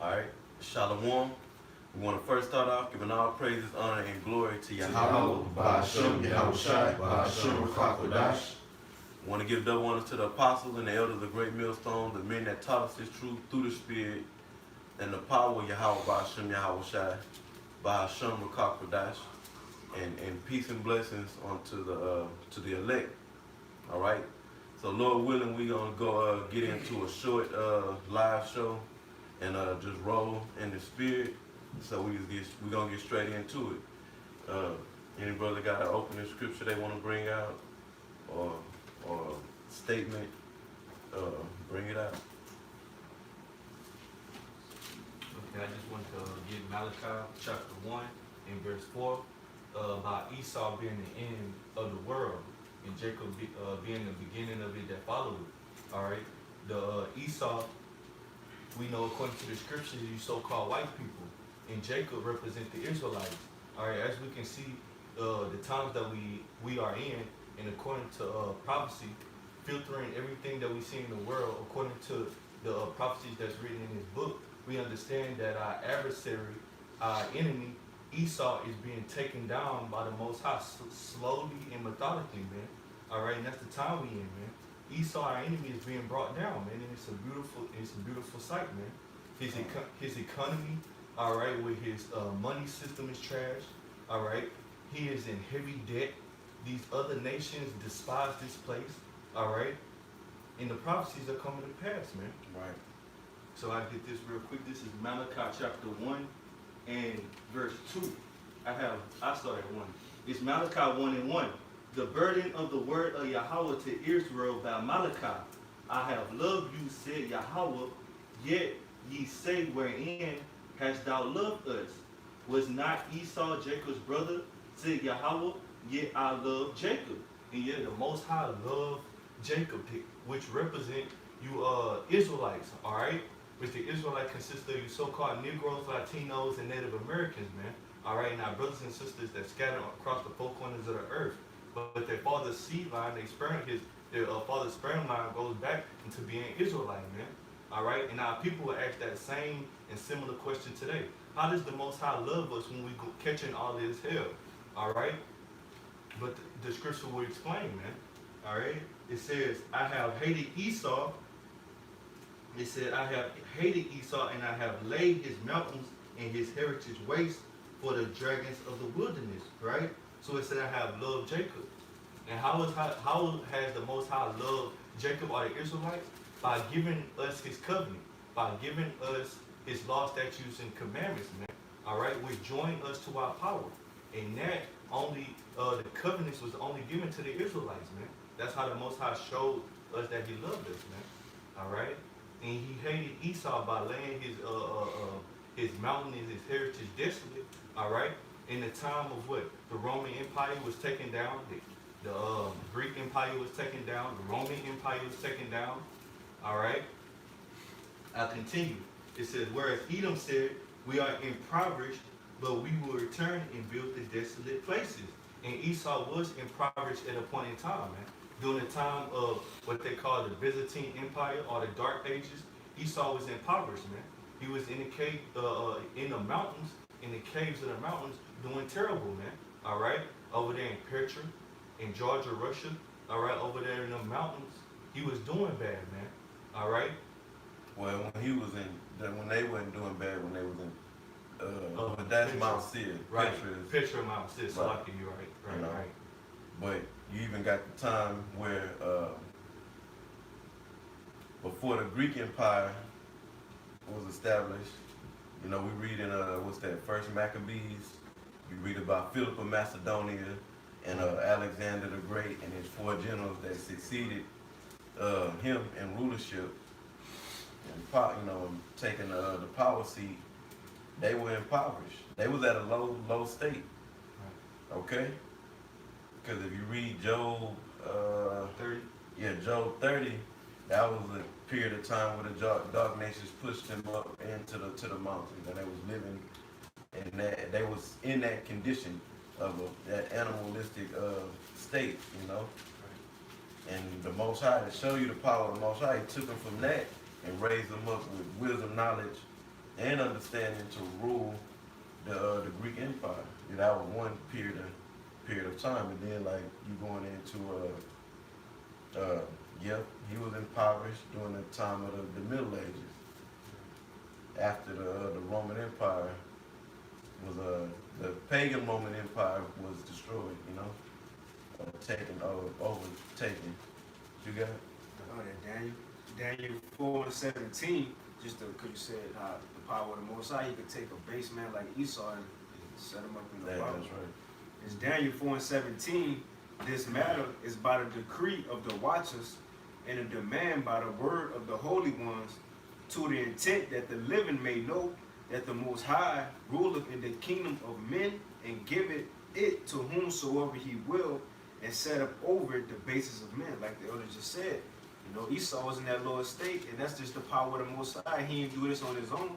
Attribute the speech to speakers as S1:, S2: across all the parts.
S1: Alright, Shalom. We want to first start off giving all praises, honor, and glory to
S2: Yahweh,
S1: Yahweh.
S2: Ba'ashem, Yahushai, Ba'ashem, Rakakodash.
S1: We want to give double honor to the apostles and the elders of the great millstone, the men that taught us this truth through the Spirit, and the power of Yahweh, Ba'ashem, Yahushai, Ba'ashem, Rakakodash, and peace and blessings onto the elect. Alright, so Lord willing, we're going to go get into a short live show and just roll in the spirit. So we're gonna get straight into it. Any brother got an opening scripture they want to bring out, or statement? Bring it out.
S3: Okay, I just want to give Malachi chapter 1 and verse 4 about Esau being the end of the world and Jacob being the beginning of it that followed it. All right, the Esau, we know according to the scriptures, you so-called white people, and Jacob represent the Israelites. All right, as we can see, the times that we are in, and according to prophecy, filtering everything that we see in the world, according to the prophecies that's written in this book, we understand that our adversary, our enemy, Esau, is being taken down by the Most High slowly and methodically, man. All right, and that's the time we in, man. Esau, our enemy, is being brought down, man, and it's a beautiful sight, man. His economy, all right, with his money system is trash, all right. He is in heavy debt. These other nations despise this place, all right. And the prophecies are coming to pass, man.
S1: Right.
S3: So I did this real quick. This is Malachi chapter 1 and verse 2. I started at 1. It's Malachi 1 and 1. The burden of the word of Yahweh to Israel by Malachi. I have loved you, said Yahweh, yet ye say, wherein hast thou loved us? Was not Esau Jacob's brother, said Yahweh, yet I love Jacob. And yet the Most High loved Jacob, which represent you Israelites, all right? Which the Israelite consists of you so-called Negroes, Latinos, and Native Americans, man. All right, and our brothers and sisters that scatter across the four corners of the earth. But their father's seed line, their father's sperm line goes back into being Israelite, man. All right, and our people will ask that same and similar question today. How does the Most High love us when we go catching all this hell? All right, but the scripture will explain, man. All right, it says, I have hated Esau. It said, I have hated Esau, and I have laid his mountains and his heritage waste for the dragons of the wilderness, right? So it said, I have loved Jacob. And how has the Most High loved Jacob or the Israelites? By giving us his covenant, by giving us his law, statutes, and commandments, man. All right, which join us to our power. And that only, the covenants was only given to the Israelites, man. That's how the Most High showed us that he loved us, man. All right? And he hated Esau by laying his mountain and his heritage desolate, all right? In the time of what? The Roman Empire was taken down, the Greek Empire was taken down, the Roman Empire was taken down, all right? I continue. It says, whereas Edom said, we are impoverished, but we will return and build the desolate places. And Esau was impoverished at a point in time, man. During the time of what they call the Byzantine Empire or the Dark Ages, Esau was impoverished, man. He was in the cave, in the mountains, in the caves of the mountains, doing terrible, man. All right, over there in Petra, in Georgia, Russia, all right, over there in the mountains, he was doing bad, man. All right.
S1: Well, when they weren't doing bad, when they was in, but that's
S3: Petra.
S1: Mount Seir.
S3: Right.
S1: Petra
S3: Petra, Mount Seir. So
S1: right.
S3: you're right.
S1: You know.
S3: Right.
S1: But you even got the time where before the Greek Empire was established, you know, we read in what's that, First Maccabees, we read about Philip of Macedonia and Alexander the Great and his 4 generals that succeeded him in rulership and taking the power seat. They were impoverished. They was at a low state. Okay? Because if you read Job
S3: 30.
S1: Yeah, Job 30, that was a period of time where the dark nations pushed them up into the mountains, and they was living in that. They was in that condition of that animalistic state, you know. And the Most High, to show you the power of the Most High, he took them from that and raised them up with wisdom, knowledge, and understanding to rule the Greek Empire. That was one period of time, and then like you going into yep, he was impoverished during the time of the Middle Ages. After the Roman Empire was the pagan Roman Empire was destroyed, overtaken. You got it?
S4: Oh, yeah, Daniel 4:17, just because you said the power of the Most High, he could take a base man like Esau and set him up in the bottom.
S1: That's right.
S4: It's Daniel 4:17. This matter is by the decree of the watchers and a demand by the word of the holy ones, to the intent that the living may know that the Most High ruleth in the kingdom of men and giveth it to whomsoever he will, and set up over it the basis of men, like the elder just said. Esau was in that lower state, and that's just the power of the Most High. He didn't do this on his own.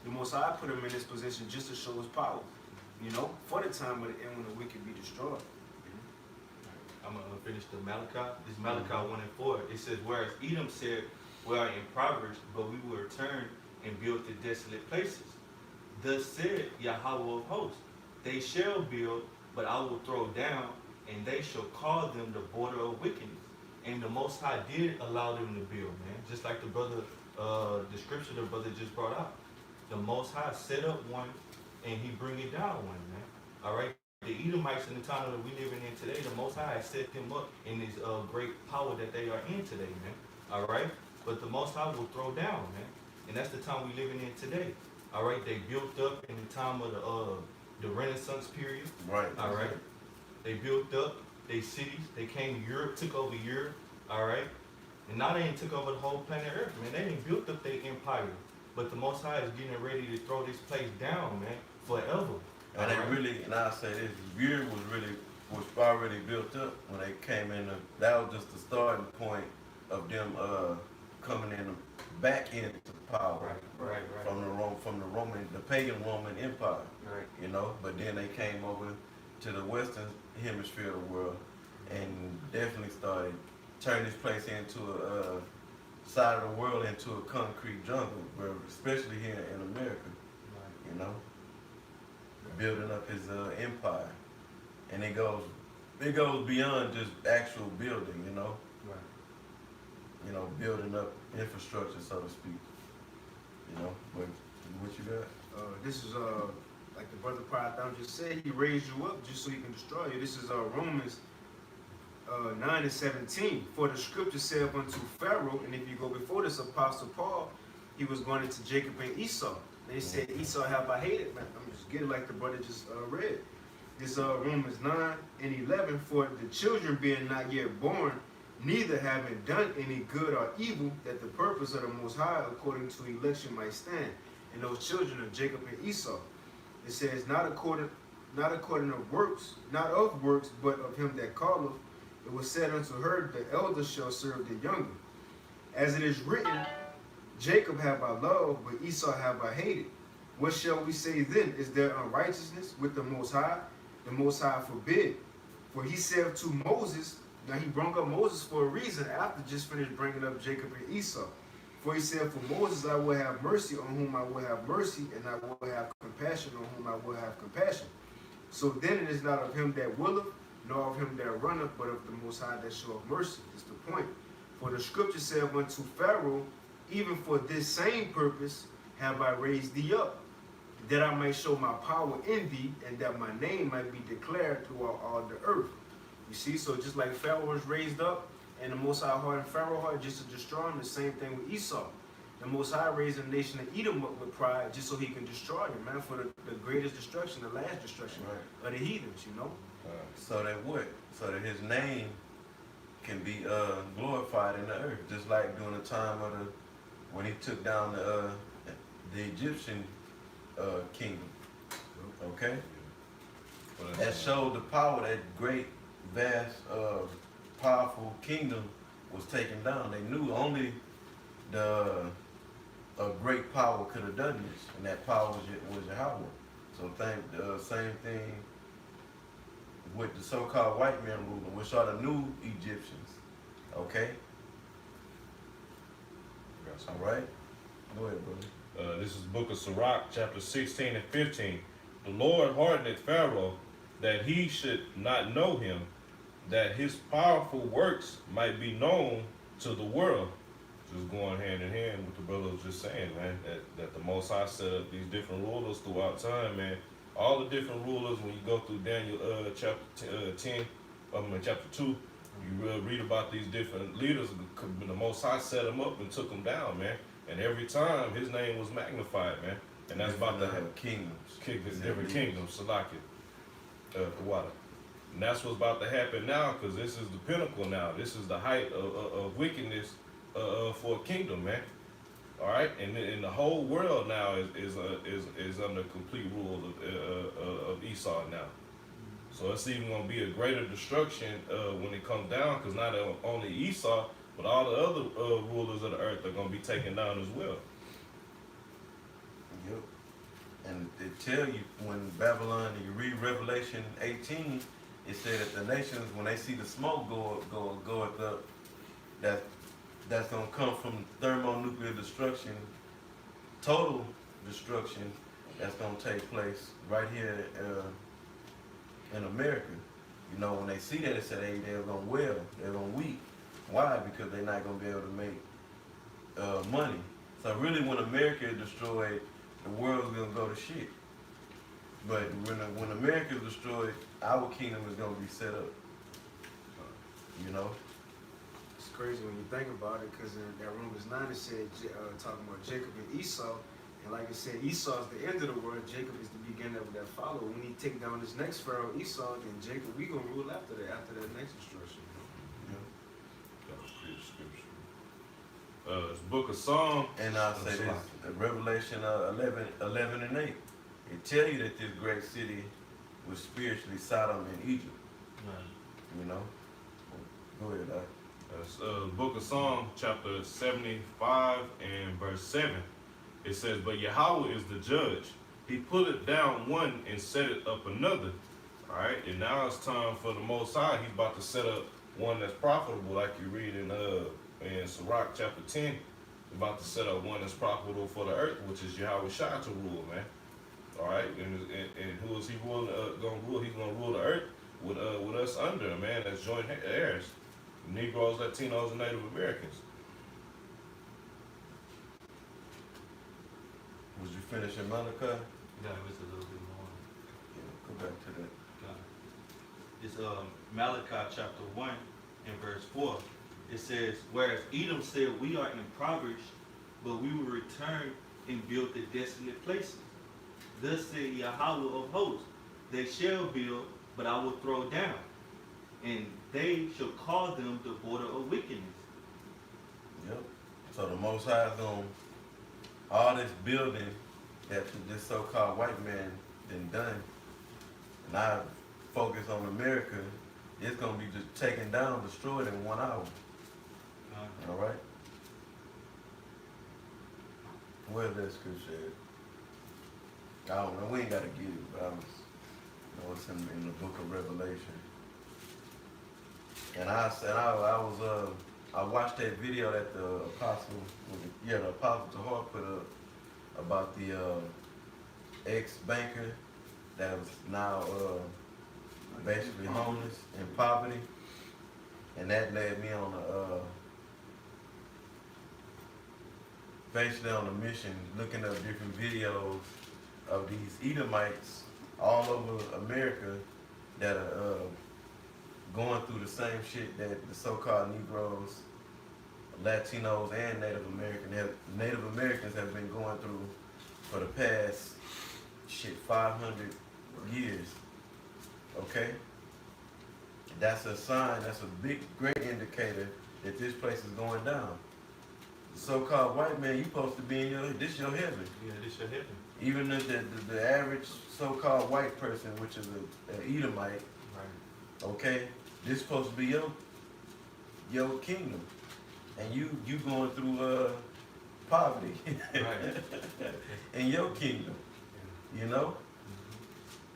S4: The Most High put him in this position just to show his power, for the time of the end when the wicked be destroyed.
S3: I'm going to finish the Malachi. This Malachi 1 and 4. It says, whereas Edom said, we are impoverished, but we will return and build the desolate places. Thus said Yahweh of hosts, they shall build, but I will throw down, and they shall call them the border of wickedness. And the Most High did allow them to build, man. Just like the brother, the scripture the brother just brought out. The Most High set up one, and he bring it down one, man. All right? The Edomites in the time that we living in today, the Most High has set them up in this great power that they are in today, man. All right? But the Most High will throw down, man. And that's the time we living in today. All right? They built up in the time of the Renaissance period.
S1: Right.
S3: All right? They built up they cities. They came to Europe, took over Europe. All right? And now they ain't took over the whole planet Earth, man. They ain't built up their empire. But the Most High is getting ready to throw this place down, man, forever.
S1: And they really, and I say this, Europe was already built up when they came in. That was just the starting point of them coming in back into power.
S3: Right.
S1: From the pagan Roman Empire.
S3: Right.
S1: But then they came over to the Western Hemisphere of the world and definitely started turning this place into a side of the world into a concrete jungle, especially here in America.
S3: Right.
S1: Building up his empire, and it goes beyond just actual building,
S3: Right.
S1: Building up infrastructure, so to speak. But what you got?
S4: This is like the brother Prouddown just said, he raised you up just so he can destroy you. This is Romans 9:17. For the scripture saith unto Pharaoh, and if you go before this, Apostle Paul, he was going into Jacob and Esau. They said, Esau have I hated, man. I'm just getting like the brother just read. This Romans 9:11. For the children being not yet born, neither having done any good or evil, that the purpose of the Most High according to election might stand. And those children of Jacob and Esau. It says, not according of works, not of works, but of him that calleth. It was said unto her, the elder shall serve the younger. As it is written, Jacob have I loved, but Esau have I hated. What shall we say then? Is there unrighteousness with the Most High? The Most High forbid. For he said to Moses, now he brought up Moses for a reason after just finished bringing up Jacob and Esau. For he said, for Moses I will have mercy on whom I will have mercy, and I will have compassion on whom I will have compassion. So then it is not of him that willeth, nor of him that runneth, but of the Most High that showeth mercy. Is the point. For the scripture said unto Pharaoh, even for this same purpose have I raised thee up, that I may show my power in thee, and that my name might be declared throughout all the earth. You see, so just like Pharaoh was raised up, and the Most High hardened Pharaoh heart just to destroy him, the same thing with Esau. The Most High raised the nation of Edom up with pride just so he can destroy them, man, for the greatest destruction, the last destruction of the heathens,
S1: So that what? So that his name can be glorified in the earth, just like during the time of when he took down the Egyptian kingdom. Okay? That showed the power, that great, vast, powerful kingdom was taken down. They knew only a great power could have done this, and that power was Yahweh. So same thing with the so-called white men ruling, which are the new Egyptians. Okay? All right? Go ahead, brother.
S2: This is Book of Sirach, chapter 16 and 15. The Lord hardened Pharaoh that he should not know him, that his powerful works might be known to the world. Just going hand in hand with the brother was just saying, man, that the Most High set up these different rulers throughout time, man. All the different rulers, when you go through Daniel chapter 10, chapter 2, you read about these different leaders. The Most High set them up and took them down, man. And every time his name was magnified, man. And that's about to have
S1: kingdoms.
S2: Different kingdoms, Salaki, the water. And that's what's about to happen now, because this is the pinnacle now. This is the height of wickedness for a kingdom, man. All right, and the whole world now is under complete rule of Esau now. So it's even going to be a greater destruction when it comes down, because not only Esau, but all the other rulers of the earth are going to be taken down as well.
S1: Yep. And they tell you when Babylon, you read Revelation 18, it said that the nations, when they see the smoke going up, that's gonna come from thermonuclear destruction, total destruction that's gonna take place right here in America. You know, when they see that, they say they're gonna wail, they're gonna weep. Why? Because they're not gonna be able to make money. So really, when America is destroyed, the world's gonna go to shit. But when America is destroyed, our kingdom is gonna be set up. You know.
S4: It's crazy when you think about it, because in that Romans 9 it said talking about Jacob and Esau, and like it said, Esau is the end of the world. Jacob is the beginning of that follow. When he take down this next pharaoh, Esau, then Jacob, we gonna rule after that next destruction.
S2: That was pretty scripture. It's Book of Psalm.
S1: And I'll say this, Revelation 11 and 8. It tell you that this great city was spiritually Sodom and Egypt.
S3: Right.
S1: You know? Go ahead,
S2: It's Book of Psalm, chapter 75 and verse 7. It says, but Yahweh is the judge. He putteth down one and set it up another. All right, and now it's time for the Most High. He's about to set up one that's profitable, like you read in Sirach chapter 10. He's about to set up one that's profitable for the earth, which is Yahweh Shai to rule, man. All right, and who is he going to rule? He's going to rule the earth with us under, man, as joint heirs. Negroes, Latinos, and Native Americans.
S1: Was you finishing Malachi?
S3: Yeah, it was a little bit more.
S1: Yeah, go back to that.
S3: It's Malachi chapter 1 and verse 4. It says, whereas Edom said, we are impoverished, but we will return and build the desolate places. Thus said Yahweh of hosts, they shall build, but I will throw down, and they shall call them the border of wickedness.
S1: Yep. So the Most High is going, all this building that this so-called white man been done, and I focus on America, it's going to be just taken down, destroyed in 1 hour. All right? Where's that scripture at? I don't know. We ain't got to get it, but it's in the book of Revelation. And I watched that video that the apostle Tahar put up about the ex-banker that was now basically homeless in poverty, and that led me on basically on a mission, looking up different videos of these Edomites all over America that are going through the same shit that the so-called Negroes, Latinos, and Native Americans have been going through for the past 500 years. Okay? That's a sign, that's a great indicator that this place is going down. The so-called white man, you supposed to be in this your heaven.
S3: Yeah, this your heaven.
S1: Even the average so-called white person, which is an Edomite,
S3: Right.
S1: okay, this supposed to be your kingdom, and you going through poverty
S3: Right.
S1: in your kingdom, you know.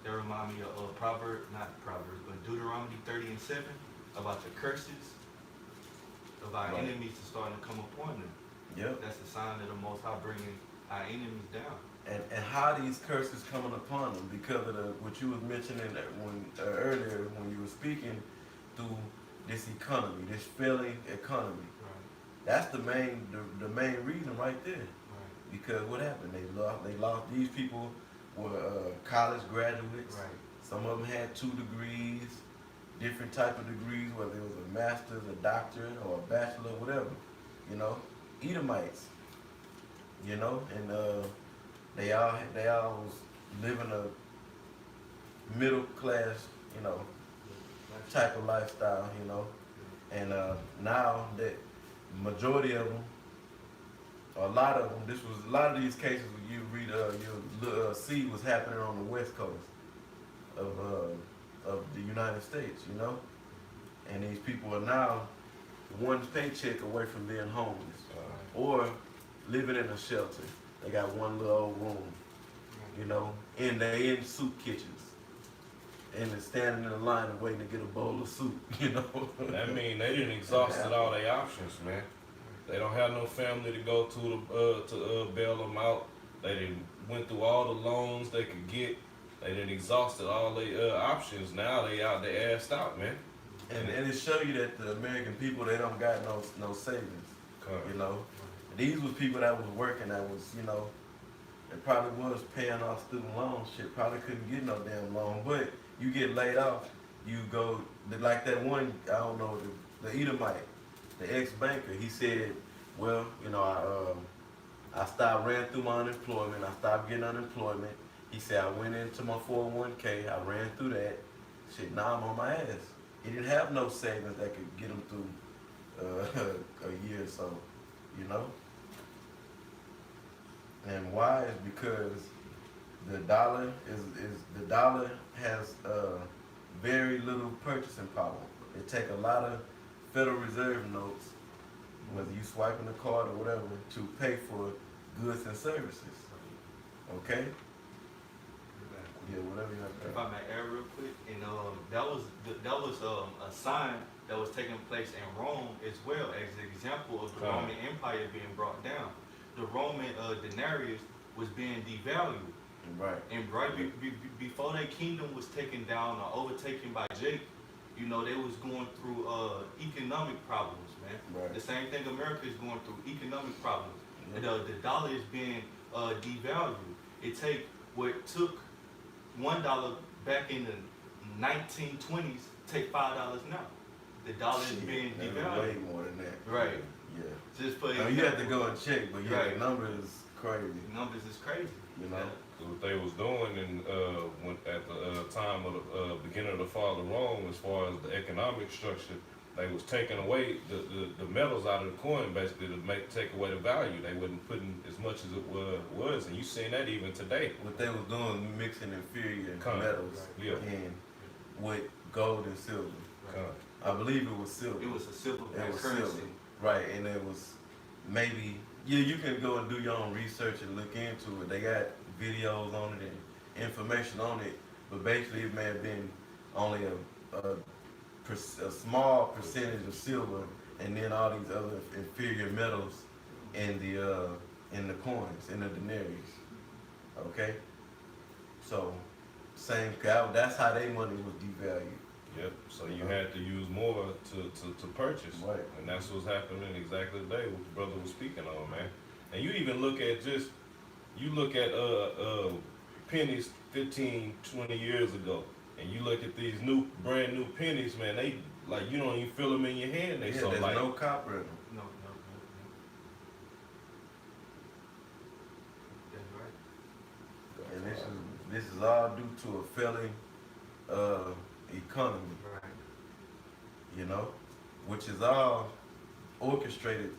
S3: That remind me of not Proverbs, but Deuteronomy 30 and 7 about the curses of our
S1: Right.
S3: enemies to starting to come upon them.
S1: Yep.
S3: That's a sign of the Most High bringing our enemies down.
S1: And how these curses coming upon them because of what you was mentioning that when earlier when you were speaking through this economy, this failing economy.
S3: Right.
S1: That's the main reason right there.
S3: Right.
S1: Because what happened? They lost. These people were college graduates.
S3: Right.
S1: Some of them had 2 degrees, different type of degrees, whether it was a master's, a doctorate, or a bachelor, whatever. You know, Edomites. You know, and they all was living a middle class, you know, type of lifestyle. You know, and now that majority of them, a lot of them, a lot of these cases you read, you'll see was happening on the west coast of the United States, you know, and these people are now one paycheck away from being homeless or living in a shelter. They got one little old room, you know, and they in soup kitchens, and they're standing in a line and waiting to get a bowl of soup, you know.
S2: That mean they didn't exhausted all their options, man. They don't have no family to go to bail them out. They didn't went through all the loans they could get. They didn't exhausted all their options. Now they out there assed out, man.
S1: And it show you that the American people, they don't got no savings, you know. These was people that was working, that was, you know, they probably was paying off student loans, shit, probably couldn't get no damn loan. But you get laid off, you go, like that one, I don't know, the Edomite, the ex-banker, he said, well, you know, I ran through my unemployment, I stopped getting unemployment. He said, I went into my 401k, I ran through that. Shit, now I'm on my ass. He didn't have no savings that could get him through a year or so, you know? And why is because the dollar has very little purchasing power. It take a lot of Federal Reserve notes, whether you swiping the card or whatever, to pay for goods and services. Okay? Yeah, whatever you have to.
S3: If I may add real quick, and that was a sign that was taking place in Rome as well, as an example of the Roman Empire being brought down. The Roman denarius was being devalued.
S1: Right.
S3: And right before their kingdom was taken down or overtaken by Jake, you know, they was going through economic problems, man.
S1: Right.
S3: The same thing America is going through, economic problems. And, the dollar is being devalued. It what took $1 back in the 1920s, take $5 now. The dollar is being devalued.
S1: Way more than that.
S3: Right.
S1: Yeah.
S3: Just for
S1: Now, you have to go and check, but yeah,
S3: Right.
S1: the number is crazy.
S3: The numbers is crazy.
S1: You know.
S2: What they was doing at the time of the beginning of the fall of Rome, as far as the economic structure, they was taking away the metals out of the coin, basically to take away the value. They wasn't putting as much as it was, and you seen that even today.
S1: What they was doing, mixing inferior
S2: Con.
S1: metals
S2: Yeah.
S1: in with gold and silver.
S2: Con.
S1: I believe it was silver.
S3: It was a silver
S1: It was
S3: currency.
S1: silver. Right, and it was maybe, yeah, you can go and do your own research and look into it. They got videos on it and information on it, but basically it may have been only a small percentage of silver, and then all these other inferior metals in the coins, in the denarius. Okay, so that's how their money was devalued.
S2: Yep. So you had to use more to purchase,
S1: Right.
S2: and that's what's happening exactly today. What the brother was speaking on, man. And you even look at pennies 15, 20 years ago, and you look at these brand new pennies, man. They like you don't even feel them in your hand. They
S1: Yeah,
S2: so
S1: there's
S2: light.
S1: no copper in them.
S3: No. That's right.
S1: And this is all due to a failing economy,
S3: Right.
S1: you know, which is all orchestrated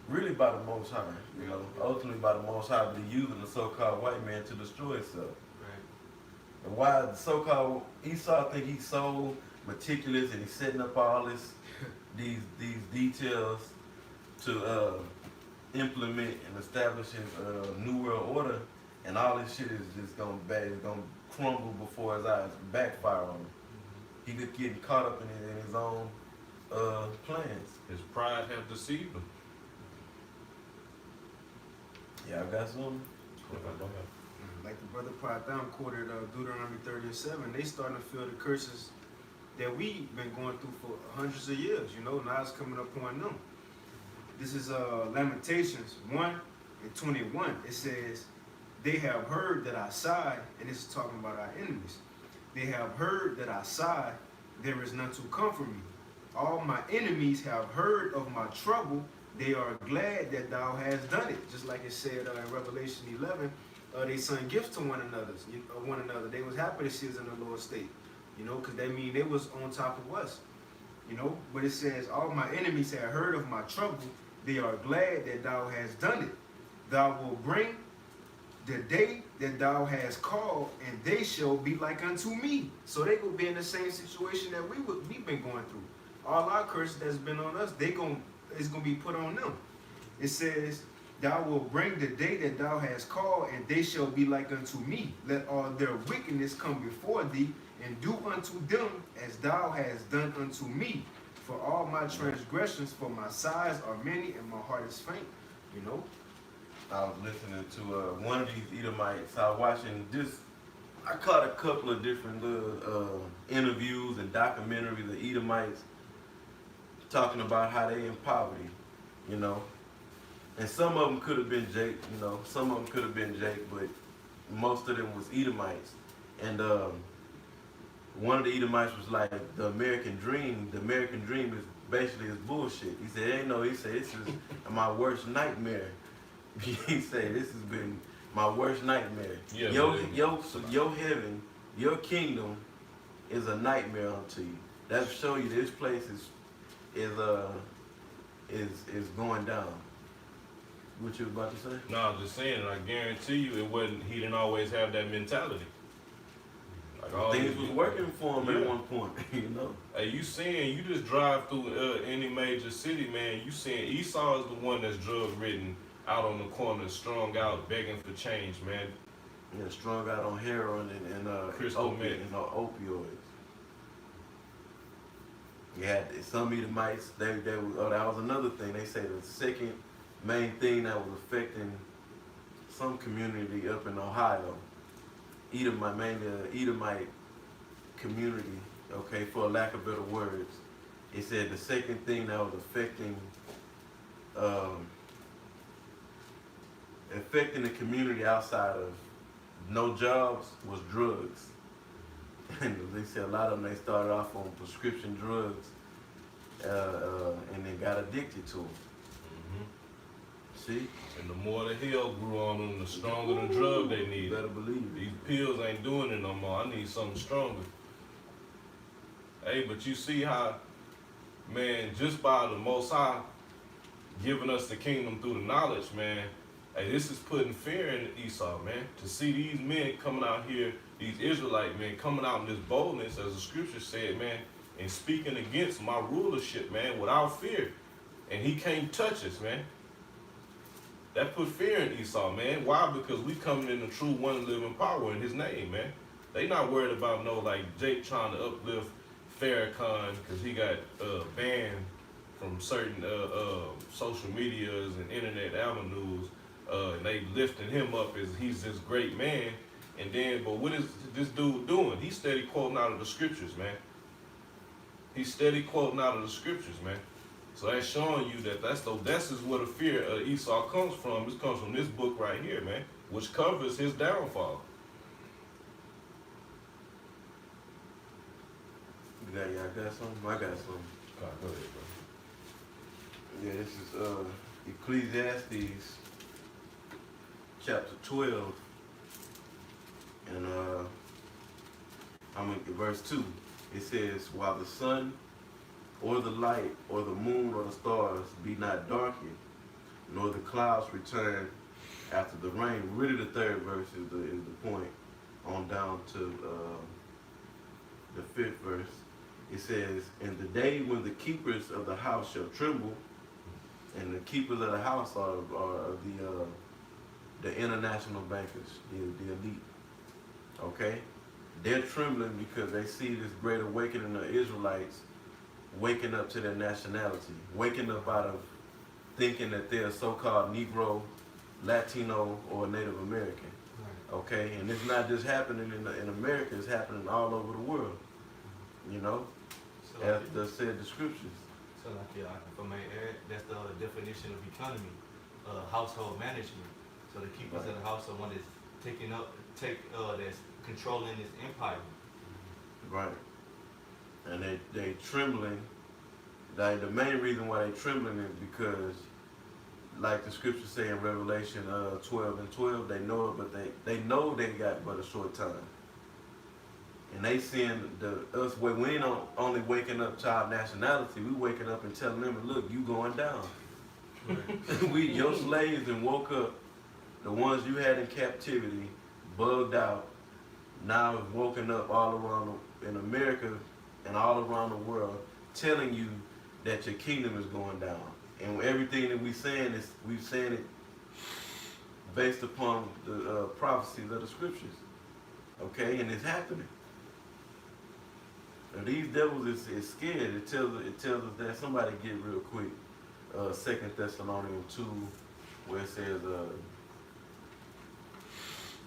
S1: really by the Most High, you know, ultimately by the Most High, but he using the so-called white man to destroy himself.
S3: Right.
S1: And why the so-called Esau think he's so meticulous and he's setting up all these details to implement and establish his new world order, and all this shit is just gonna crumble before his eyes, backfire on him. He could get caught up in his own plans.
S2: His pride have deceived him.
S1: Yeah, I got some.
S4: Like the brother Pratham quoted Deuteronomy 30:7, they starting to feel the curses that we've been going through for hundreds of years. You know, now it's coming up on them. This is Lamentations 1:21. It says, they have heard that I sigh, and this is talking about our enemies. They have heard that I sigh, there is none to comfort me. All my enemies have heard of my trouble, they are glad that thou hast done it. Just like it said in Revelation 11, they sung gifts to one another. They was happy to see us in the Lord's state, you know, because they mean they was on top of us, you know. But it says, all my enemies have heard of my trouble, they are glad that thou hast done it. Thou wilt bring the day that thou hast called, and they shall be like unto me. So they will be in the same situation that we've been going through. All our curses that's been on us, it's gonna be put on them. It says, thou wilt bring the day that thou hast called, and they shall be like unto me. Let all their wickedness come before thee, and do unto them as thou hast done unto me. For all my transgressions, for my sighs are many, and my heart is faint. You know.
S1: I was listening to one of these Edomites. I was watching this. I caught a couple of different little interviews and documentaries of Edomites talking about how they in poverty, you know. And some of them could have been Jake, you know. Some of them could have been Jake, but most of them was Edomites. And one of the Edomites was like, the American dream is basically is bullshit. He said, he said, this is my worst nightmare. He said, this has been my worst nightmare. Yeah, your heaven, your kingdom is a nightmare unto you. That show you this place is going down. What you about to say?
S2: No, I'm just saying, I guarantee you he didn't always have that mentality. Like
S1: things was working for him at one point, you know.
S2: Hey, you just drive through any major city, man, you seeing Esau is the one that's drug ridden out on the corner, strung out, begging for change, man.
S1: Yeah, strung out on heroin and
S2: crystal meth
S1: and opioids. Yeah, some Edomites, that was another thing. They say the second main thing that was affecting some community up in Ohio, mainly Edomite community, okay, for lack of better words. It said the second thing that was affecting the community outside of no jobs was drugs. And they said a lot of them, they started off on prescription drugs and then got addicted to them. See?
S2: And the more the hell grew on them, the stronger the drug they need.
S1: Better believe it.
S2: These pills ain't doing it no more. I need something stronger. Hey, but you see how, man, just by the Most High giving us the kingdom through the knowledge, man, hey, this is putting fear in Esau, man. To see these men coming out here, these Israelite men coming out in this boldness, as the scripture said, man, and speaking against my rulership, man, without fear. And he can't touch us, man. That put fear in Esau, man. Why? Because we coming in the true one and living power in his name, man. They not worried about Jake trying to uplift Farrakhan because he got banned from certain social medias and internet avenues. And they lifting him up as he's this great man. And then, but what is this dude doing? He's steady quoting out of the scriptures, man. He's steady quoting out of the scriptures, man. So that's showing you that that's where the fear of Esau comes from. This comes from this book right here, man, which covers his downfall.
S1: I got something. I got something.
S2: All right, go ahead, bro.
S1: Yeah, this is Ecclesiastes chapter 12, and I'm in verse 2. It says, while the sun or the light or the moon or the stars be not darkened, nor the clouds return after the rain. Really the third verse is the point on down to the fifth verse. It says, in the day when the keepers of the house shall tremble, and the keepers of the house are the international bankers, the elite, okay? They're trembling because they see this great awakening of Israelites waking up to their nationality, waking up out of thinking that they're so-called Negro Latino or Native American. Okay, and it's not just happening in America; it's happening all over the world. You know,
S3: So
S1: as
S3: like,
S1: the said the scriptures.
S3: so like, yeah, if I may add, that's the definition of economy, household management. So the keepers
S1: Right.
S3: of the house are one that's that's controlling this empire.
S1: Right. And they trembling. Like the main reason why they trembling is because, like the scriptures say in Revelation 12:12, they know it, but they know they got but a short time. And they seeing us where we ain't only waking up child nationality, we waking up and telling them, look, you going down. We your slaves and woke up, the ones you had in captivity, bugged out, now is woken up all around in America and all around the world, telling you that your kingdom is going down. And everything that we're saying it based upon the prophecies of the scriptures. Okay, and it's happening. Now, these devils is scared. It tells us that. Somebody get real quick. 2 Thessalonians 2, where it says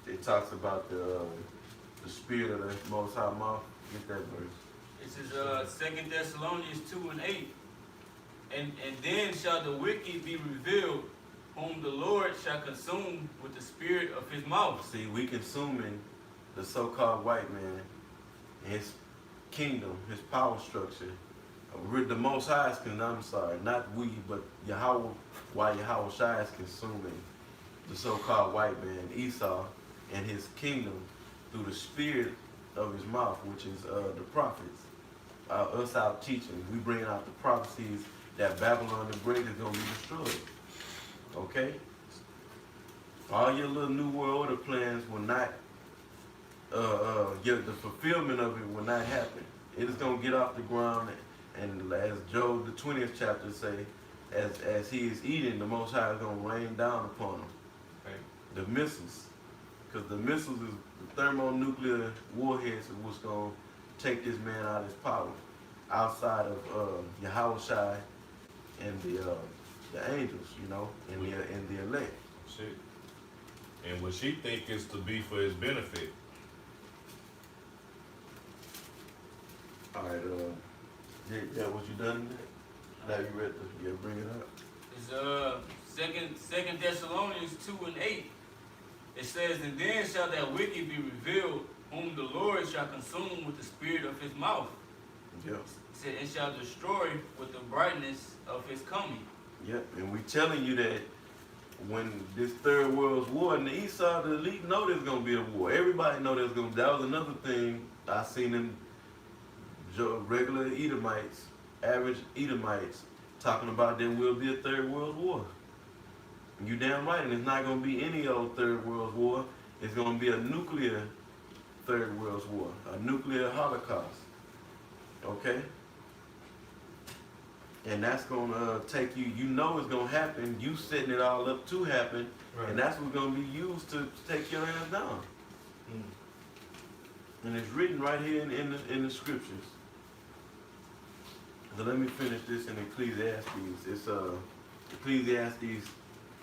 S1: it talks about the spirit of the Most High mouth. Get that verse.
S5: This is 2 Thessalonians 2:8. And then shall the wicked be revealed, whom the Lord shall consume with the spirit of his mouth.
S1: See, we consuming the so-called white man, his kingdom, his power structure. The Most High is I'm sorry, not we, but Yahweh, why Yahweh Shai is consuming the so-called white man, Esau, and his kingdom through the spirit of his mouth, which is the prophets. Us out teaching, we bring out the prophecies that Babylon the Great is going to be destroyed. Okay? All your little New World Order plans will not, the fulfillment of it will not happen. It is going to get off the ground, and as Job, the 20th chapter say, as he is eating, the Most High is going to rain down upon him.
S3: Right.
S1: The missiles, because the missiles is the thermonuclear warheads is what's going to take this man out of his power, outside of Yahweh Shai and the angels, you know, and the elect.
S2: Shit. And what she think is to be for his benefit.
S1: All right, that what you done? Now you read bring it up.
S5: It's second Thessalonians 2:8. It says, and then shall that wicked be revealed, whom the Lord shall consume with the spirit of his mouth.
S1: Yep.
S5: It said, and shall destroy with the brightness of his coming.
S1: Yep. And we telling you that when this third world's war and the east side of the elite know there's gonna be a war. Everybody know there's gonna. That was another thing I seen in regular Edomites, average Edomites, talking about there will be a third world war. You damn right, and it's not gonna be any old third world war. It's gonna be a nuclear third world war, a nuclear holocaust. Okay? And that's gonna take you, you know it's gonna happen, you setting it all up to happen,
S3: Right.
S1: and that's what's gonna be used to take your ass down.
S3: Mm.
S1: And it's written right here in the scriptures. So let me finish this in Ecclesiastes. It's Ecclesiastes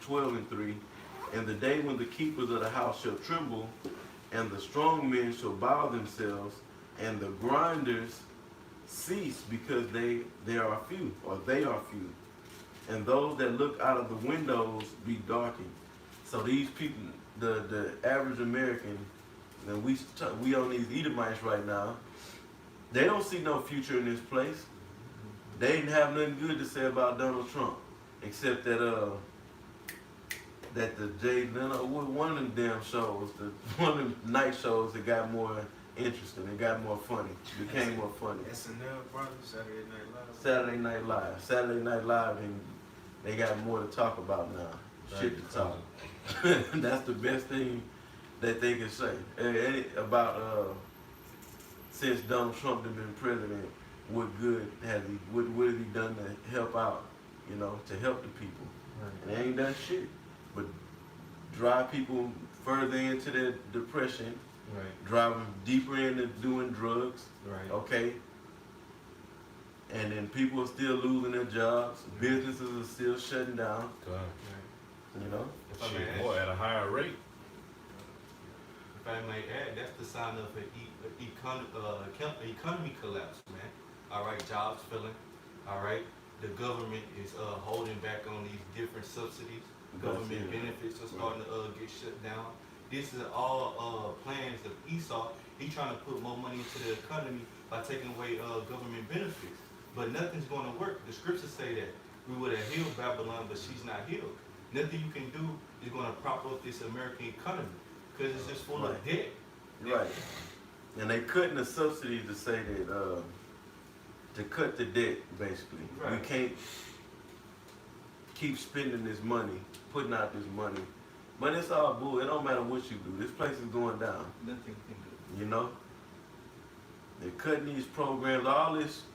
S1: 12:3. And the day when the keepers of the house shall tremble, and the strong men shall bow themselves, and the grinders cease because they are few, or they are few. And those that look out of the windows be darkened. So these people, the average American, and we on these Edomites right now, they don't see no future in this place. They didn't have nothing good to say about Donald Trump, except that one of them damn shows, one of them night shows that got more interesting, it got more funny, became more funny.
S4: SNL, probably Saturday Night Live.
S1: Saturday Night Live, and they got more to talk about now. Shit to talk. That's the best thing that they can say about since Donald Trump has been president. What good has he? What has he done to help out? You know, to help the people.
S3: Right.
S1: And they ain't done shit, but drive people further into their depression,
S3: Right.
S1: drive them deeper into doing drugs.
S3: Right.
S1: Okay. And then people are still losing their jobs. Businesses are still shutting down.
S2: God.
S1: You know?
S3: If I may
S2: Shit,
S3: add,
S2: boy, at a higher rate.
S3: if I may add, that's the sign of an economy collapse, man. All right, jobs filling. All right, the government is holding back on these different subsidies. Government benefits are starting to get shut down. This is all plans of Esau. He's trying to put more money into the economy by taking away government benefits. But nothing's going to work. The scriptures say that we would have healed Babylon, but she's not healed. Nothing you can do is going to prop up this American economy because it's just full of debt.
S1: Right. And they cutting the subsidy to say that to cut the debt, basically.
S3: Right.
S1: We can't keep spending this money, putting out this money. But it's all bull. It don't matter what you do. This place is going down.
S3: Nothing can do.
S1: You know? They're cutting these programs.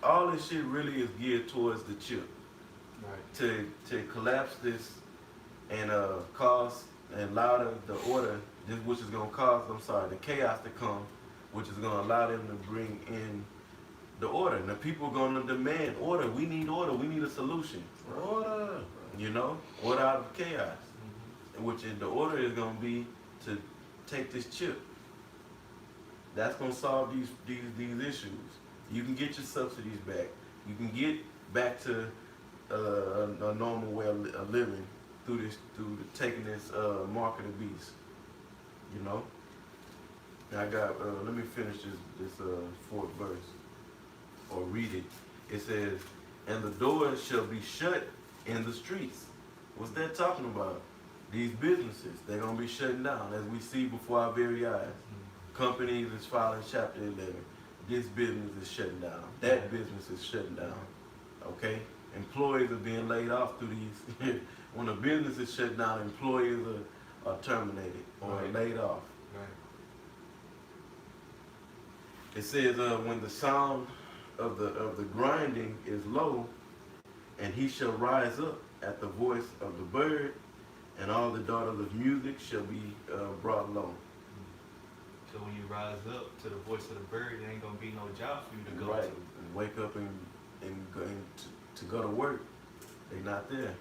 S1: All this shit really is geared towards the chip.
S3: Right.
S1: To collapse this and cause and allow the order, which is gonna cause, the chaos to come, which is gonna allow them to bring in the order. And the people are gonna demand order. We need order. We need a solution.
S2: Order.
S1: You know? Order out of chaos. Which the order is gonna be to take this chip. That's gonna solve these issues. You can get your subsidies back. You can get back to a normal way of living through taking this mark of the beast. You know. Now I got. Let me finish this fourth verse, or read it. It says, "And the doors shall be shut in the streets." What's that talking about? These businesses, they're gonna be shutting down, as we see before our very eyes. Companies is filing Chapter 11. This business is shutting down. That business is shutting down. Okay? Employees are being laid off through these. When a business is shut down, employees are terminated or laid off.
S3: Right.
S1: It says when the sound of the grinding is low, and he shall rise up at the voice of the bird, and all the daughters of music shall be brought low.
S3: So when you rise up to the voice of the bird, there ain't gonna be no job for you to go
S1: Right.
S3: to.
S1: And wake up and go to go to work. They not there.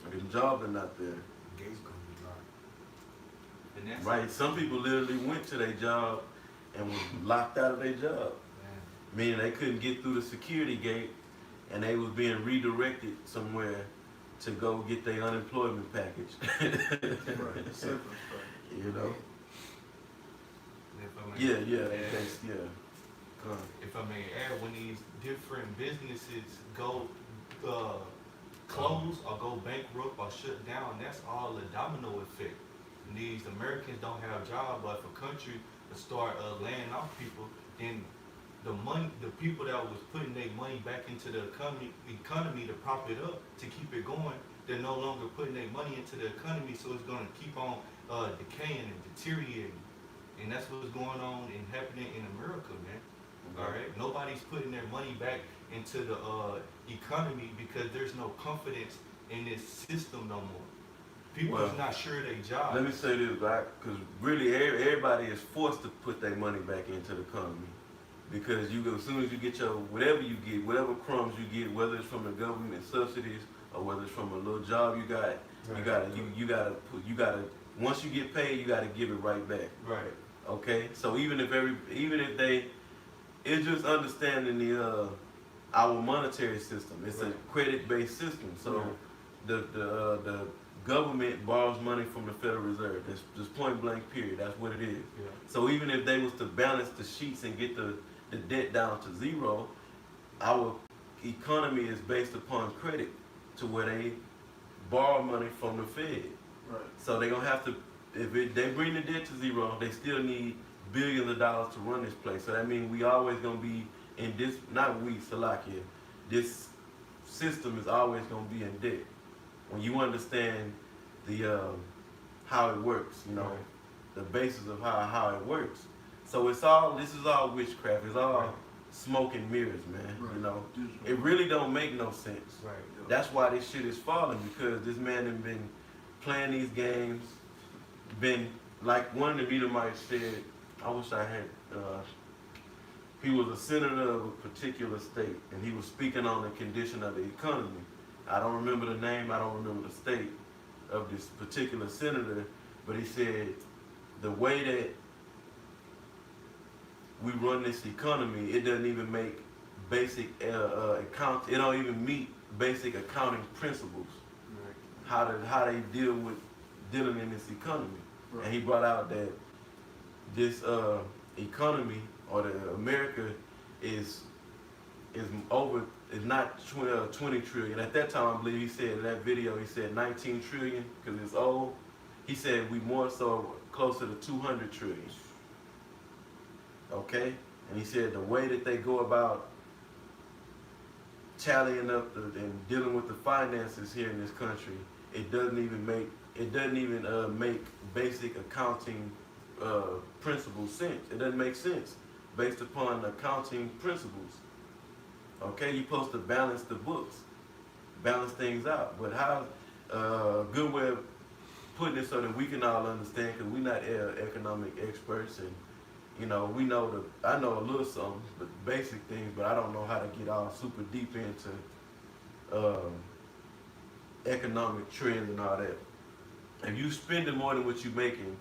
S3: Right.
S1: Them jobs are not there.
S4: Gates gonna be locked.
S3: And that's
S1: Right. Some people literally went to their job and was locked out of their job.
S3: Man.
S1: Meaning they couldn't get through the security gate, and they was being redirected somewhere to go get their unemployment package.
S4: Right. Simple.
S1: You know?
S3: If I may
S1: Yeah.
S3: add-
S1: Yeah.
S3: If I may add, when these different businesses go close or go bankrupt or shut down, that's all a domino effect. And these Americans don't have jobs, but if a country to start laying off people, then the people that was putting their money back into the economy to prop it up, to keep it going, they're no longer putting their money into the economy, so it's going to keep on decaying and deteriorating. And that's what's going on and happening in America, man. All right, nobody's putting their money back into the economy because there's no confidence in this system no more. People
S1: Well,
S3: is not sure of their job.
S1: Let me say this, right? Because really, everybody is forced to put their money back into the economy. Because as soon as you get whatever crumbs you get, whether it's from the government subsidies or whether it's from a little job you got, you gotta once you get paid, you gotta give it right back.
S3: Right.
S1: Okay, so even if it's just understanding our monetary system. It's a credit-based system. So the government borrows money from the Federal Reserve. That's just point blank period. That's what it is.
S3: Yeah.
S1: So even if they was to balance the sheets and get the debt down to zero, our economy is based upon credit, to where they borrow money from the Fed.
S4: Right.
S1: So they're gonna have to, they bring the debt to zero, they still need billions of dollars to run this place. So that means we always gonna be in this, not we, Salakia, this system is always gonna be in debt. When you understand the how it works, the basis of how it works. So this is all witchcraft. It's all smoke and mirrors, man. It really don't make no sense.
S3: Right.
S1: That's why this shit is falling, because this man has been playing these games, been like one of the Edomites said, I wish I had, he was a senator of a particular state, and he was speaking on the condition of the economy. I don't remember the name, I don't remember the state, of this particular senator, but he said the way that we run this economy, it doesn't even make basic account. It don't even meet basic accounting principles.
S4: Right.
S1: How they dealing in this economy,
S4: Right.
S1: and he brought out that this economy or the America is not 20 trillion. At that time, I believe he said in that video, he said 19 trillion because it's old. He said we more so closer to 200 trillion. Okay, and he said the way that they go about tallying up and dealing with the finances here in this country, it doesn't even make basic accounting principles sense. It doesn't make sense based upon accounting principles. Okay, you're supposed to balance the books, balance things out. But how good way of putting it so that we can all understand, because we're not economic experts, and you know, I know a little something, but basic things, but I don't know how to get all super deep into economic trends and all that. If you spending more than what you making,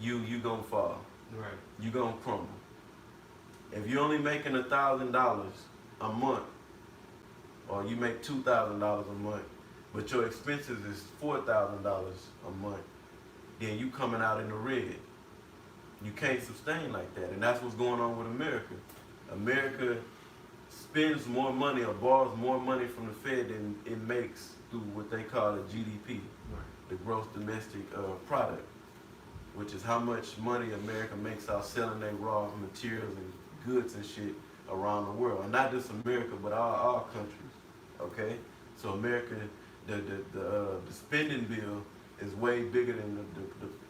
S1: you gonna fall.
S3: Right.
S1: You gonna crumble. If you're only making $1,000 a month, or you make $2,000 a month, but your expenses is $4,000 a month, then you coming out in the red. You can't sustain like that, and that's what's going on with America. America spends more money or borrows more money from the Fed than it makes through what they call the GDP, the gross domestic product, which is how much money America makes out selling their raw materials and goods and shit around the world, and not just America, but all countries. Okay, so America, the spending bill is way bigger than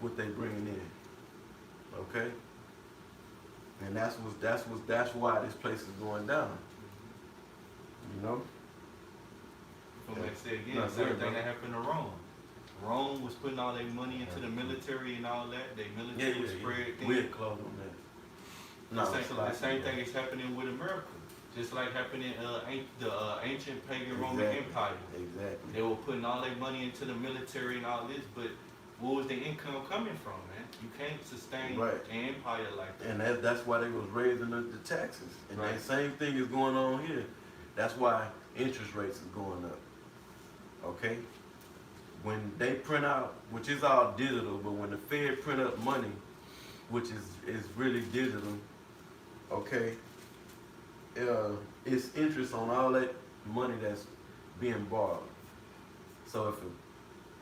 S1: what they bringing in. Okay, and that's why this place is going down. You know.
S3: From like I said again,
S1: No,
S3: same
S1: sorry,
S3: thing
S1: bro.
S3: that happened to Rome. Rome was putting all their money into the military and all that. Their military was spread thin.
S1: We're close on that. No,
S3: The same thing is happening with America. Just like happening in the ancient pagan Roman Empire.
S1: Exactly.
S3: They were putting all their money into the military and all this, but where was the income coming from, man? You can't sustain
S1: Right.
S3: an empire like that.
S1: And that's why they was raising the taxes. And
S3: Right.
S1: that same thing is going on here. That's why interest rates is going up. Okay? When they print out, which is all digital, but when the Fed print up money, which is really digital, okay, it's interest on all that money that's being borrowed. So if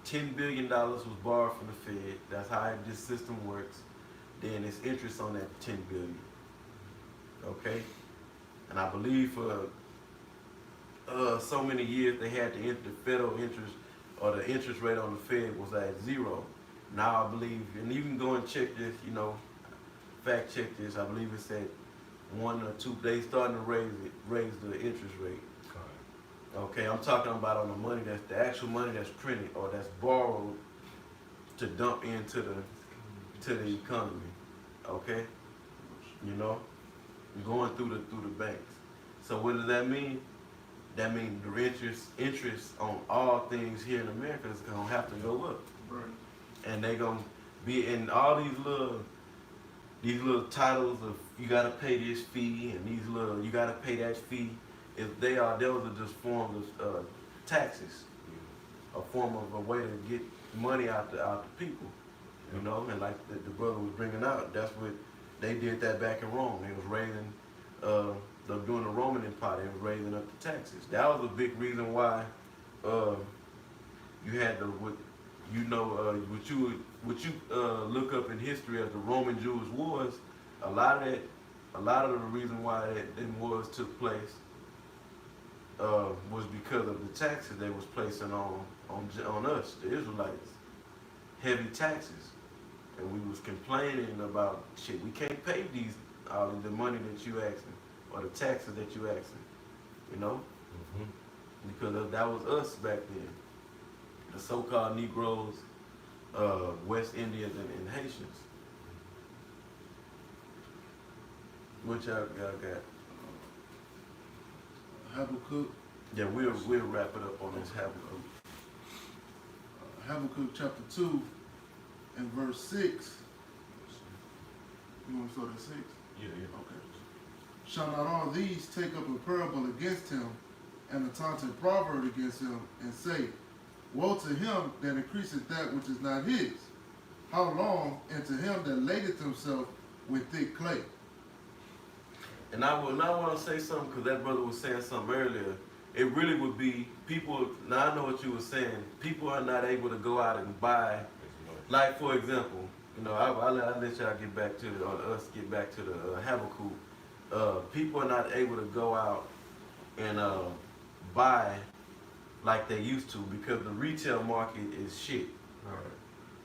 S1: $10 billion was borrowed from the Fed, that's how this system works, then it's interest on that $10 billion. Okay? And I believe for so many years they had the federal interest, or the interest rate on the Fed was at 0. Now I believe, and you can go and check this, you know, fact check this, I believe it's at 1 or 2, they starting to raise the interest rate. Okay, I'm talking about on the money that's the actual money that's printed or that's borrowed to dump into the economy. Okay, you know, going through the banks. So what does that mean? That means the interest on all things here in America is gonna have to go up.
S4: Right.
S1: And they gonna be in all these little titles of you gotta pay this fee and these little you gotta pay that fee. If those are just forms of taxes, a form of a way to get money out the people, you know. And like the brother was bringing out, that's what they did that back in Rome. They was raising, during the Roman Empire, they was raising up the taxes. That was a big reason why you had what you look up in history as the Roman-Jewish wars. A lot of the reason why them wars took place was because of the taxes they was placing on us, the Israelites. Heavy taxes. And we was complaining about, shit, we can't pay the money that you asking, or the taxes that you asking, you know? Because that was us back then. The so-called Negroes, West Indians, and Haitians. What y'all got?
S6: Habakkuk,
S1: Yeah, we'll wrap it up on this Habakkuk.
S6: Habakkuk chapter 2 and verse 6. You want to start at 6?
S2: Yeah.
S6: Okay. Shall not all these take up a parable against him, and a taunting proverb against him, and say, Woe to him that increaseth that which is not his. How long? And to him that ladeth himself with thick clay.
S1: And I want to say something because that brother was saying something earlier. It really would be people. Now I know what you were saying. People are not able to go out and buy. Like for example, I'll let y'all get back to us get back to the Habakkuk. People are not able to go out and buy like they used to because the retail market is shit.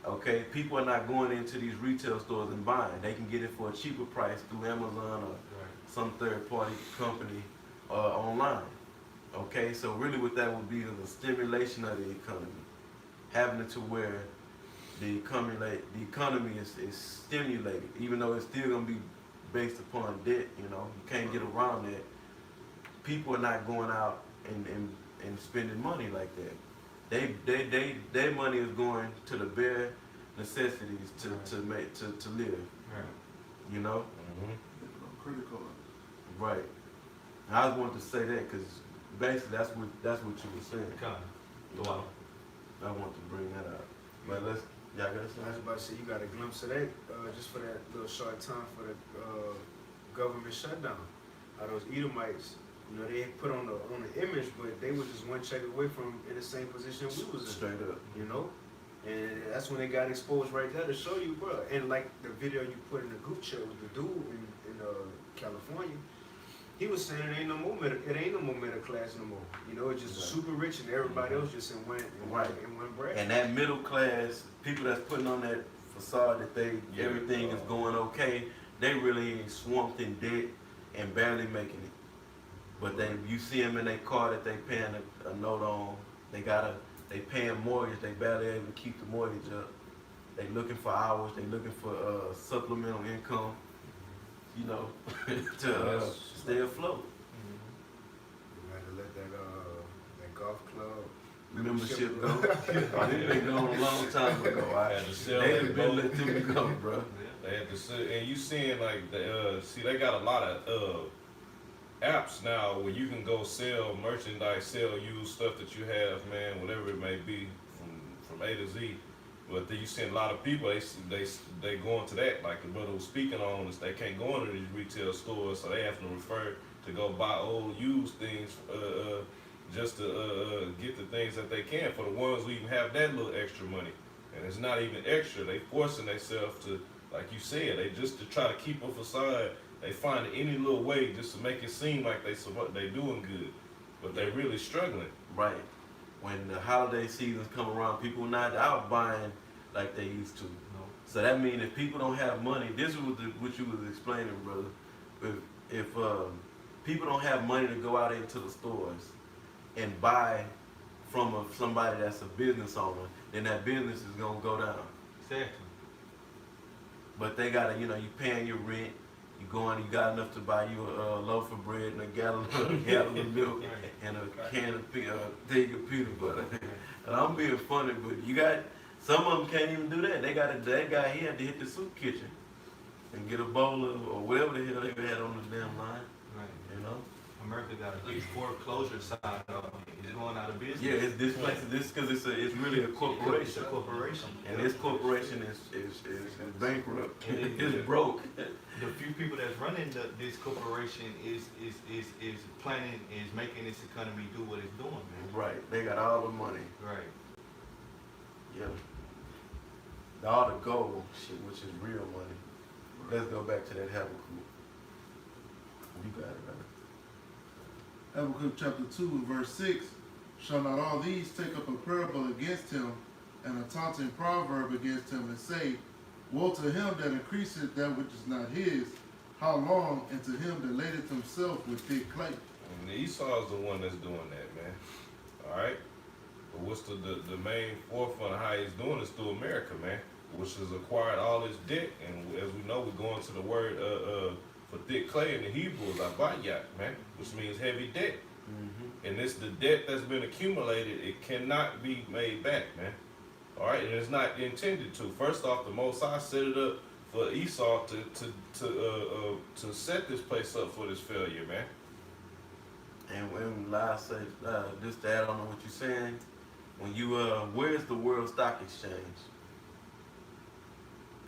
S1: Okay, people are not going into these retail stores and buying. They can get it for a cheaper price through Amazon or some third-party company online. Okay, so really what that would be is a stimulation of the economy, having it to where the economy is stimulated, even though it's still going to be based upon debt. You can't get around that. People are not going out and spending money like that. Their money is going to the bare necessities to live.
S2: Mm-hmm.
S6: Critical.
S1: Right. I just wanted to say that because basically that's what you were saying.
S3: Wow.
S1: I want to bring that up. But y'all got
S4: I was
S1: something?
S4: about to say, you got a glimpse of that just for that little short time for the government shutdown. Those Edomites, they put on the image, but they were just one check away from in the same position we was in.
S1: Straight up.
S4: And that's when they got exposed right there to show you, bro. And like the video you put in the group chat with the dude in California, he was saying it ain't no more middle class no more. It's just super rich and everybody else just in one bracket.
S1: And that middle class, people that's putting on that facade that everything is going okay, they really ain't swamped in debt and barely making it. But you see them in their car that they paying a note on. They paying mortgage. They barely able to keep the mortgage up. They looking for hours. They looking for supplemental income. To stay afloat.
S4: You had to let that golf club
S1: Membership go. They've been going a long time ago.
S2: Had to sell
S1: They
S2: that
S1: ain't been
S2: boat.
S1: let them go, bro.
S2: They had to sit, and you seeing like they got a lot of apps now where you can go sell merchandise, sell used stuff that you have, man, whatever it may be, from A to Z. But then you see a lot of people, they go into that, like the brother was speaking on, is they can't go into these retail stores, so they have to refer to go buy old used things just to get the things that they can for the ones who even have that little extra money. And it's not even extra, they forcing themselves to, like you said, they just to try to keep a facade, they find any little way just to make it seem like they doing good, but they really struggling.
S1: Right. When the holiday seasons come around, people are not out buying like they used to.
S3: No.
S1: So that means if people don't have money, this is what you was explaining, brother. If people don't have money to go out into the stores and buy from somebody that's a business owner, then that business is gonna go down.
S3: Exactly.
S1: But they gotta, you paying your rent. You got enough to buy you a loaf of bread and a gallon of milk and a can of thing of peanut butter. And I'm being funny, but some of them can't even do that. That guy he had to hit the soup kitchen and get a bowl of or whatever the hell they had on the damn line.
S3: Right. America got a huge foreclosure side of it. It's going out of business.
S1: Yeah, it's because it's really a corporation.
S3: It's a corporation.
S1: And this corporation is bankrupt. It's broke.
S3: The few people that's running this corporation is planning, is making this economy do what it's doing, man.
S1: Right. They got all the money.
S3: Right.
S1: Yeah. All the gold shit, which is real money. Let's go back to that Habakkuk. You got it, brother.
S6: Habakkuk chapter 2 and verse 6. Shall not all these take up a parable against him, and a taunting proverb against him, and say, Woe to him that increaseth that which is not his, how long? And to him that ladeth himself with thick clay.
S2: And Esau is the one that's doing that, man. All right. But what's the main forefront of how he's doing is through America, man, which has acquired all this debt. And as we know, we're going to the word for thick clay in the Hebrew is abayat, man, which means heavy debt.
S1: Mm-hmm.
S2: And the debt that's been accumulated, it cannot be made back, man. All right, and it's not intended to. First off, the Most High set it up for Esau to set this place up for this failure, man.
S1: And when I say, just to add on to what you're saying, when you, where's the World Stock Exchange?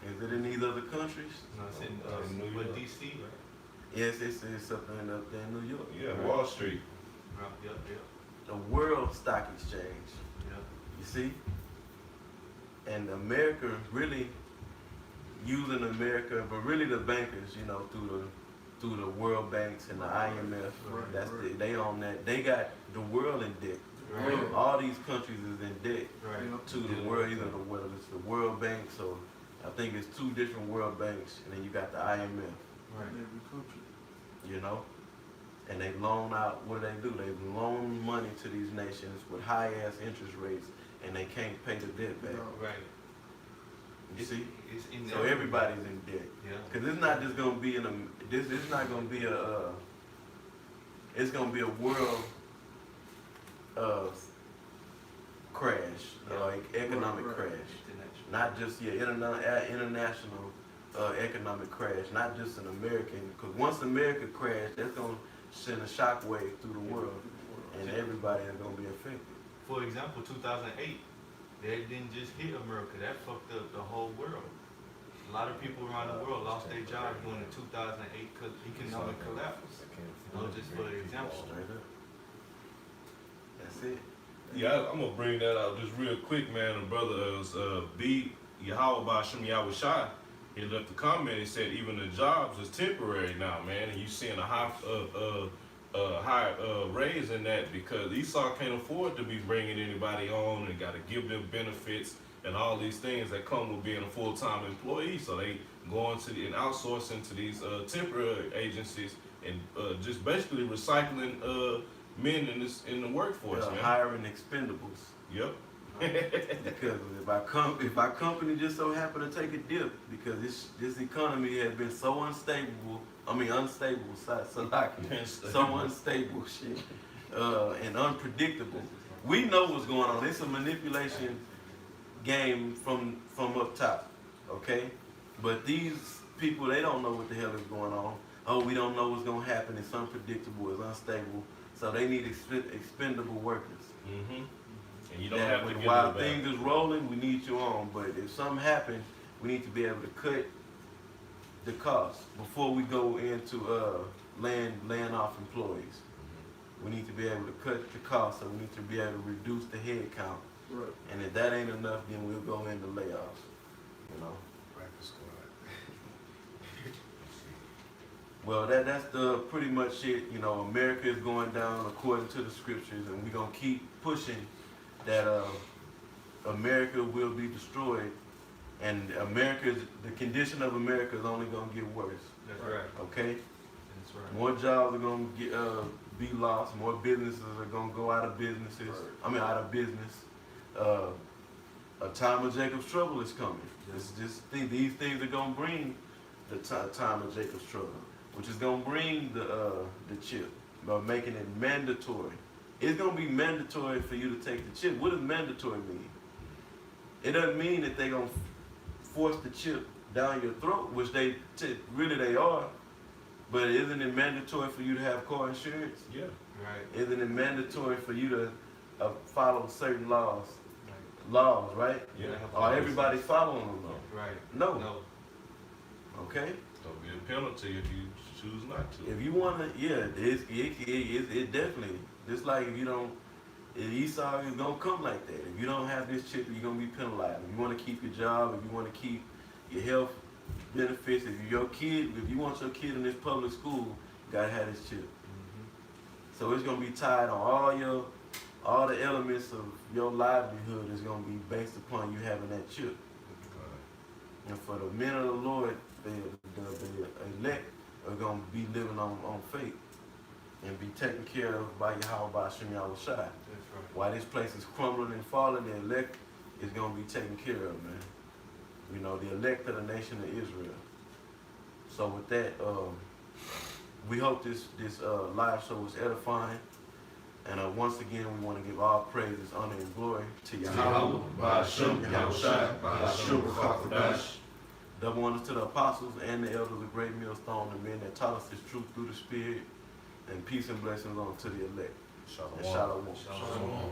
S1: Is it in these other countries?
S3: No, it's
S2: In New
S3: with
S2: York.
S3: DC, right?
S1: Yes, it's up there in New York.
S2: Yeah, Wall Street.
S3: Right, yep.
S1: The World Stock Exchange.
S3: Yep.
S1: You see? And America really using America, but really the bankers, you know, through the World Banks and the IMF.
S6: Right,
S1: That's
S6: right.
S1: they on that. They got the world in debt.
S3: Right.
S1: All these countries is in debt
S3: Right.
S6: Yep.
S1: to the world, either whether it's the World Bank, so I think it's 2 different World Banks, and then you got the IMF,
S3: Right.
S6: In every country.
S1: you know? And they loan out, what do? They loan money to these nations with high ass interest rates, and they can't pay the debt back.
S6: No.
S3: Right.
S1: You see?
S3: It's in
S1: So everybody's in debt.
S3: Yeah.
S1: Cause it's not just gonna be it's not gonna be it's gonna be a world crash, like economic
S6: Right.
S1: crash.
S3: International.
S1: Not just international economic crash, not just an American. Because once America crashes, that's gonna send a shockwave through the world, and everybody is gonna be affected.
S3: For example, 2008, that didn't just hit America, that fucked up the whole world. A lot of people around the world lost their jobs during the 2008 economic collapse. You know, just for example.
S1: Straight up. That's it.
S2: Yeah, I'm gonna bring that out just real quick, man. The brother was B Yahweh Bashim Yahweh Shai. He left a comment. He said even the jobs is temporary now, man, and you seeing a high raise in that because Esau can't afford to be bringing anybody on and got to give them benefits and all these things that come with being a full-time employee. So they go into and outsourcing to these temporary agencies and just basically recycling men in the workforce, man.
S1: Hiring expendables.
S2: Yep.
S1: Because if our company just so happen to take a dip, because this economy has been so unstable, so unstable shit, and unpredictable. We know what's going on. It's a manipulation game from up top, okay? But these people, they don't know what the hell is going on. Oh, we don't know what's gonna happen. It's unpredictable. It's unstable. So they need expendable workers.
S2: Mm-hmm. And you don't
S1: That
S2: have to
S1: when-
S2: give
S1: while
S2: it back.
S1: things is rolling, we need you on. But if something happens, we need to be able to cut the cost before we go into laying off employees. We need to be able to cut the cost, so we need to be able to reduce the head count.
S6: Right.
S1: And if that ain't enough, then we'll go into layoffs. You know.
S4: Practice squad.
S1: Well, that's the pretty much it. You know, America is going down according to the scriptures, and we're gonna keep pushing that America will be destroyed, and the condition of America is only gonna get worse.
S3: That's right.
S1: Okay,
S3: That's right.
S1: more jobs are gonna be lost. More businesses are gonna go out of businesses.
S6: Right.
S1: Out of business. A time of Jacob's trouble is coming. These things are gonna bring the time of Jacob's trouble, which is gonna bring the chip, by making it mandatory. It's gonna be mandatory for you to take the chip. What does mandatory mean? It doesn't mean that they're gonna force the chip down your throat, which really they are. But isn't it mandatory for you to have car insurance?
S2: Yeah.
S3: Right.
S1: Isn't it mandatory for you to follow certain laws?
S3: Right.
S1: Laws, right?
S2: Yeah.
S1: Are everybody following them though?
S3: Right.
S1: No.
S3: No.
S1: Okay.
S2: There'll be a penalty if you choose not to.
S1: If you wanna, yeah, it definitely. Just like if Esau is gonna come like that. If you don't have this chip, you're gonna be penalized. If you wanna keep your job, if you wanna keep your health benefits, if you want your kid in this public school, you gotta have this chip. So it's gonna be tied on all the elements of your livelihood is gonna be based upon you having that chip. And for the men of the Lord, the elect are gonna be living on faith and be taken care of by Yahweh Bashim Yahweh Shai.
S3: That's right.
S1: While this place is crumbling and falling, the elect is gonna be taken care of, man. You know, the elect of the nation of Israel. So with that, we hope this live show was edifying, And once again, we want to give all praises, honor, and glory to
S2: Yahweh,
S1: Yahweh,
S2: Ba'ashem, Yahushai, Ba'ashem, Rakakadash.
S1: double honors to the apostles and the elders of Great Millstone, the men that taught us this truth through the Spirit, and peace and blessings on to the elect.
S2: Shalom.
S1: And shalom.
S2: Shalom.